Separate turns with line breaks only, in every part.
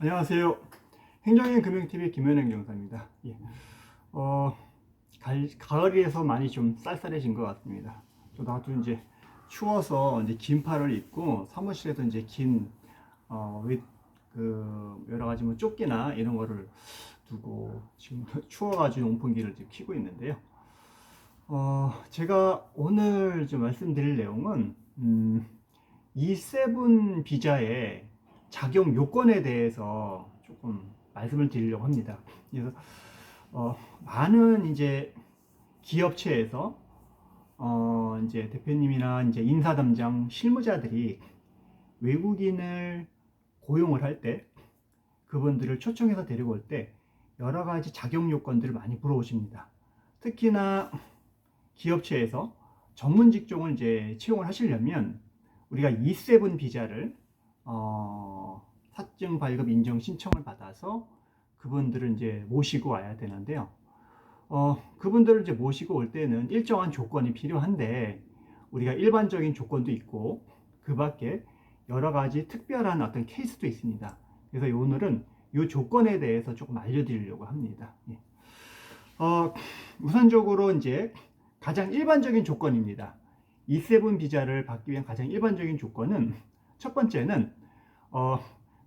안녕하세요. 행정인 금융TV 김현행 경사입니다. 예. 가을이라서 많이 좀 쌀쌀해진 것 같습니다. 또 나도 이제 추워서 이제 긴팔을 입고 사무실에도 이제 긴, 여러 가지 뭐 조끼나 이런 거를 두고 지금 추워가지고 온풍기를 지금 켜고 있는데요. 제가 오늘 좀 말씀드릴 내용은, E7 비자의 작용 요건에 대해서 조금 말씀을 드리려고 합니다. 그래서 많은 이제 기업체에서 이제 대표님이나 이제 인사담당 실무자들이 외국인을 고용을 할 때 그분들을 초청해서 데리고 올 때 여러 가지 작용 요건들을 많이 물어보십니다. 특히나 기업체에서 전문 직종을 이제 채용을 하시려면 우리가 E7 비자를 사증 발급 인정 신청을 받아서 그분들을 이제 모시고 와야 되는데요. 그분들을 이제 모시고 올 때는 일정한 조건이 필요한데 우리가 일반적인 조건도 있고 그 밖에 여러 가지 특별한 어떤 케이스도 있습니다. 그래서 오늘은 이 조건에 대해서 조금 알려드리려고 합니다. 예. 우선적으로 이제 가장 일반적인 조건입니다. E7 비자를 받기 위한 가장 일반적인 조건은 첫 번째는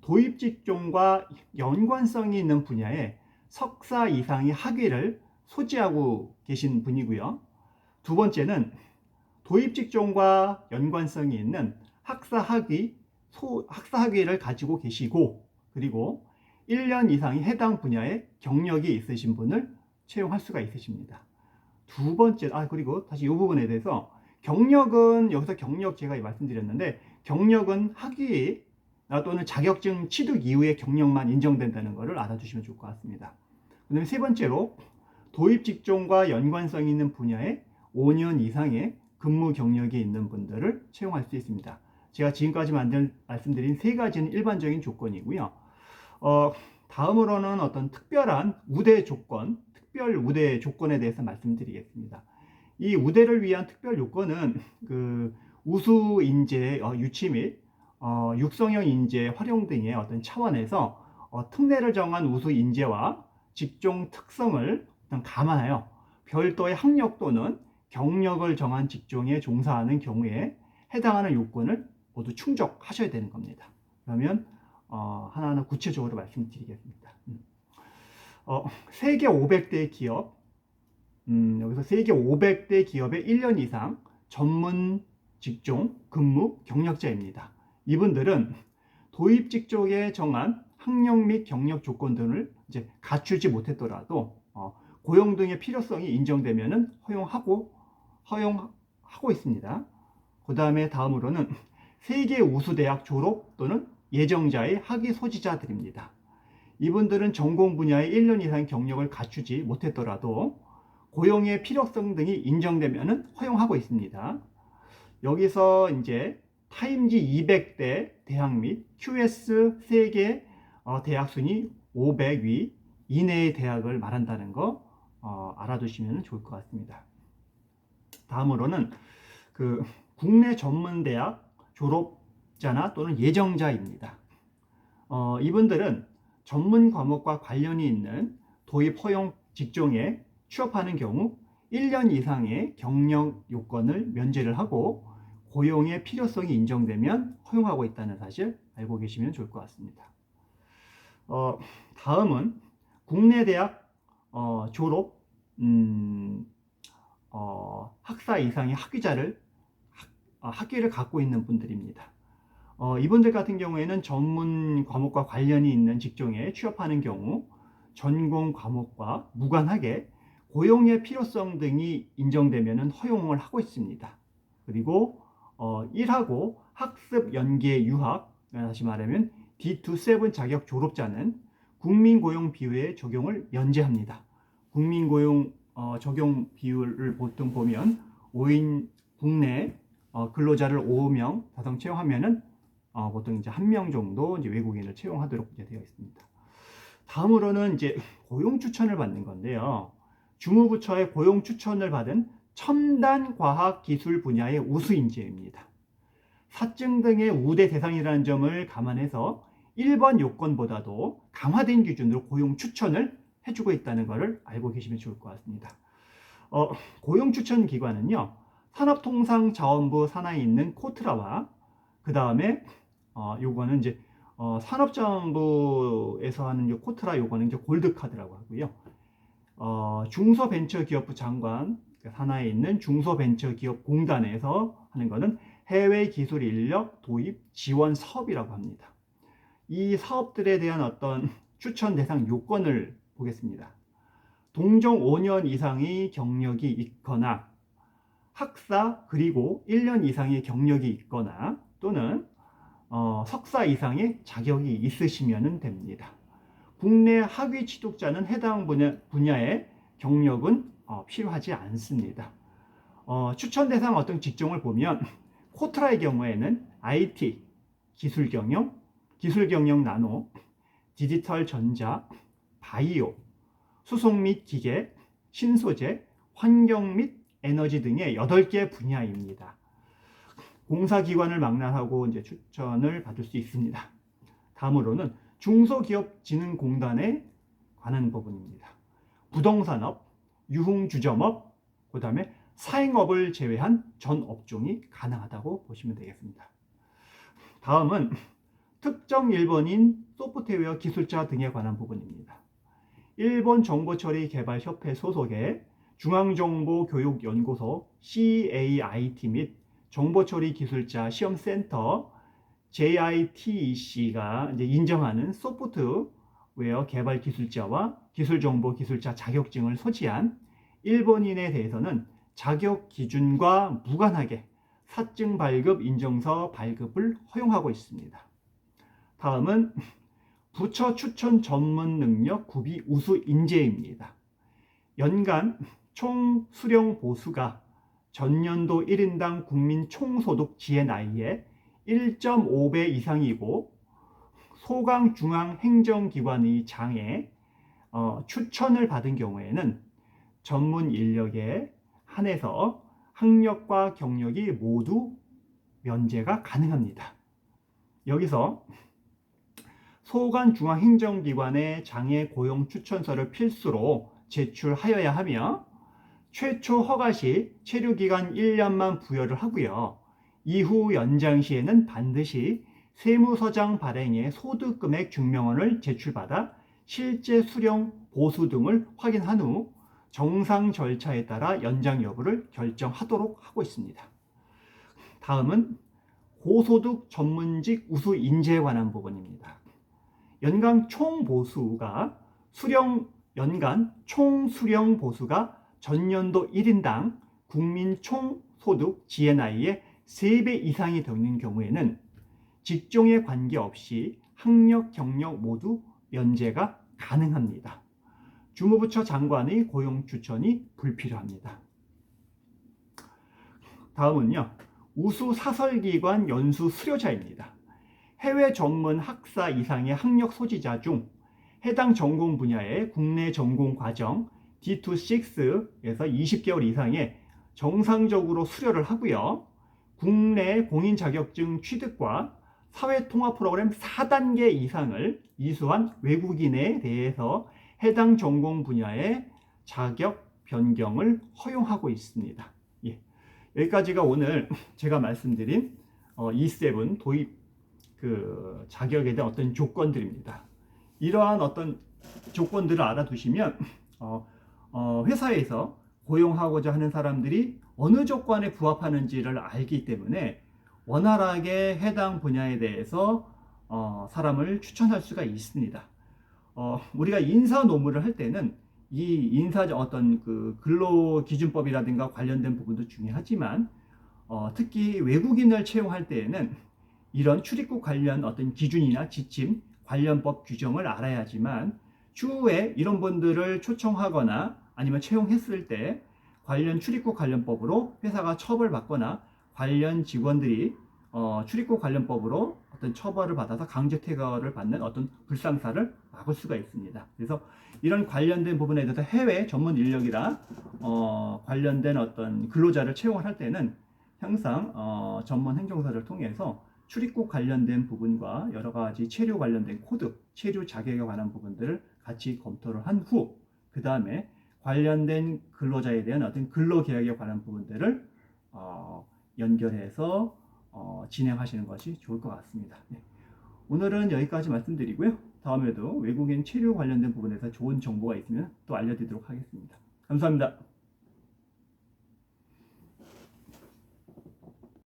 도입 직종과 연관성이 있는 분야에 석사 이상의 학위를 소지하고 계신 분이고요. 두 번째는 도입 직종과 연관성이 있는 학사학위를 가지고 계시고, 그리고 1년 이상의 해당 분야에 경력이 있으신 분을 채용할 수가 있으십니다. 두 번째, 그리고 다시 이 부분에 대해서 경력은, 여기서 경력 제가 말씀드렸는데, 경력은 학위 또는 자격증 취득 이후의 경력만 인정된다는 것을 알아두시면 좋을 것 같습니다. 그 다음에 세 번째로, 도입 직종과 연관성이 있는 분야에 5년 이상의 근무 경력이 있는 분들을 채용할 수 있습니다. 제가 지금까지 말씀드린 세 가지는 일반적인 조건이고요. 다음으로는 어떤 특별한 우대 조건, 특별 우대 조건에 대해서 말씀드리겠습니다. 이 우대를 위한 특별 요건은 우수 인재 유치 및 육성형 인재 활용 등의 어떤 차원에서 특례를 정한 우수 인재와 직종 특성을 감안하여 별도의 학력 또는 경력을 정한 직종에 종사하는 경우에 해당하는 요건을 모두 충족하셔야 되는 겁니다. 그러면 하나하나 구체적으로 말씀드리겠습니다. 세계 500대 기업, 여기서 세계 500대 기업의 1년 이상 전문 직종 근무 경력자입니다. 이분들은 도입 직종에 정한 학력 및 경력 조건들을 이제 갖추지 못했더라도 고용 등의 필요성이 인정되면은 허용하고 있습니다. 그 다음에 다음으로는 세계 우수 대학 졸업 또는 예정자의 학위 소지자들입니다. 이분들은 전공 분야의 1년 이상 경력을 갖추지 못했더라도 고용의 필요성 등이 인정되면은 허용하고 있습니다. 여기서 이제 타임지 200대 대학 및 QS 세계 대학 순위 500위 이내의 대학을 말한다는 거 알아두시면 좋을 것 같습니다. 다음으로는 국내 전문 대학 졸업자나 또는 예정자입니다. 이분들은 전문 과목과 관련이 있는 도입 허용 직종에 취업하는 경우 1년 이상의 경력 요건을 면제를 하고 고용의 필요성이 인정되면 허용하고 있다는 사실 알고 계시면 좋을 것 같습니다. 다음은 국내 대학 졸업 학사 이상의 학위를 갖고 있는 분들입니다. 이분들 같은 경우에는 전문 과목과 관련이 있는 직종에 취업하는 경우 전공 과목과 무관하게 고용의 필요성 등이 인정되면 허용을 하고 있습니다. 그리고 일하고 학습 연계 유학, 다시 말하면 D2-7 자격 졸업자는 국민고용 비율의 적용을 면제합니다. 국민고용 적용 비율을 보통 보면 5인 국내 근로자를 5명 자동 채용하면은 보통 이제 1명 정도 이제 외국인을 채용하도록 되어 있습니다. 다음으로는 이제 고용 추천을 받는 건데요. 주무부처의 고용 추천을 받은 첨단 과학 기술 분야의 우수 인재입니다. 사증 등의 우대 대상이라는 점을 감안해서 1번 요건보다도 강화된 기준으로 고용 추천을 해주고 있다는 것을 알고 계시면 좋을 것 같습니다. 고용 추천 기관은요, 산업통상자원부 산하에 있는 코트라와 그 다음에 요거는 이제 산업자원부에서 하는 요 코트라, 요거는 이제 골드카드라고 하고요. 중소벤처기업부 장관 산하에 있는 중소벤처기업공단에서 하는 거는 해외 기술 인력 도입 지원 사업이라고 합니다. 이 사업들에 대한 어떤 추천 대상 요건을 보겠습니다. 동종 5년 이상의 경력이 있거나 학사 그리고 1년 이상의 경력이 있거나 또는 석사 이상의 자격이 있으시면 됩니다. 국내 학위 취득자는 해당 분야의 경력은 필요하지 않습니다. 추천 대상 어떤 직종을 보면 코트라의 경우에는 IT, 기술경영, 기술경영 나노, 디지털 전자, 바이오, 수송 및 기계, 신소재, 환경 및 에너지 등의 8개 분야입니다. 공사기관을 망라하고 이제 추천을 받을 수 있습니다. 다음으로는 중소기업진흥공단에 관한 부분입니다. 부동산업, 유흥주점업, 그 다음에 사행업을 제외한 전 업종이 가능하다고 보시면 되겠습니다. 다음은 특정 일본인 소프트웨어 기술자 등에 관한 부분입니다. 일본 정보처리개발협회 소속의 중앙정보교육연구소 CAIT 및 정보처리기술자 시험센터 JITC가 인정하는 소프트웨어 개발 기술자와 기술정보 기술자 자격증을 소지한 일본인에 대해서는 자격 기준과 무관하게 사증 발급 인정서 발급을 허용하고 있습니다. 다음은 부처 추천 전문 능력 구비 우수 인재입니다. 연간 총 수령 보수가 전년도 1인당 국민 총소득 지혜 나이의 1.5배 이상이고 소강 중앙 행정기관의 장에 추천을 받은 경우에는 전문 인력에 한해서 학력과 경력이 모두 면제가 가능합니다. 여기서 소관 중앙 행정기관의 장애 고용 추천서를 필수로 제출하여야 하며 최초 허가 시 체류기간 1년만 부여를 하고요. 이후 연장 시에는 반드시 세무서장 발행의 소득금액 증명원을 제출받아 실제 수령 보수 등을 확인한 후 정상 절차에 따라 연장 여부를 결정하도록 하고 있습니다. 다음은 고소득 전문직 우수 인재에 관한 부분입니다. 연간 총 수령 보수가 전년도 1인당 국민 총 소득 지혜 나이의 3배 이상이 되는 경우에는 직종에 관계없이 학력, 경력 모두 면제가 가능합니다. 주무부처 장관의 고용 추천이 불필요합니다. 다음은요, 우수 사설기관 연수 수료자입니다. 해외 전문 학사 이상의 학력 소지자 중 해당 전공 분야의 국내 전공 과정 D2-6에서 20개월 이상의 정상적으로 수료를 하고요. 국내 공인 자격증 취득과 사회통합 프로그램 4단계 이상을 이수한 외국인에 대해서 해당 전공 분야의 자격 변경을 허용하고 있습니다. 예. 여기까지가 오늘 제가 말씀드린 E7 도입 자격에 대한 어떤 조건들입니다. 이러한 어떤 조건들을 알아두시면 회사에서 고용하고자 하는 사람들이 어느 조건에 부합하는지를 알기 때문에 원활하게 해당 분야에 대해서 사람을 추천할 수가 있습니다. 우리가 인사 노무를 할 때는 이 인사 어떤 근로기준법이라든가 관련된 부분도 중요하지만 특히 외국인을 채용할 때에는 이런 출입국 관련 어떤 기준이나 지침, 관련법 규정을 알아야지만 추후에 이런 분들을 초청하거나 아니면 채용했을 때 관련 출입국 관련법으로 회사가 처벌받거나 관련 직원들이 출입국 관련법으로 어떤 처벌을 받아서 강제 퇴거를 받는 어떤 불상사를 막을 수가 있습니다. 그래서 이런 관련된 부분에 대해서 해외 전문 인력이라 관련된 어떤 근로자를 채용을 할 때는 항상 전문 행정사를 통해서 출입국 관련된 부분과 여러 가지 체류 관련된 코드, 체류 자격에 관한 부분들을 같이 검토를 한 후, 그 다음에 관련된 근로자에 대한 어떤 근로계약에 관한 부분들을 연결해서 진행하시는 것이 좋을 것 같습니다. 네. 오늘은 여기까지 말씀드리고요. 다음에도 외국인 체류 관련된 부분에서 좋은 정보가 있으면 또 알려드리도록 하겠습니다. 감사합니다.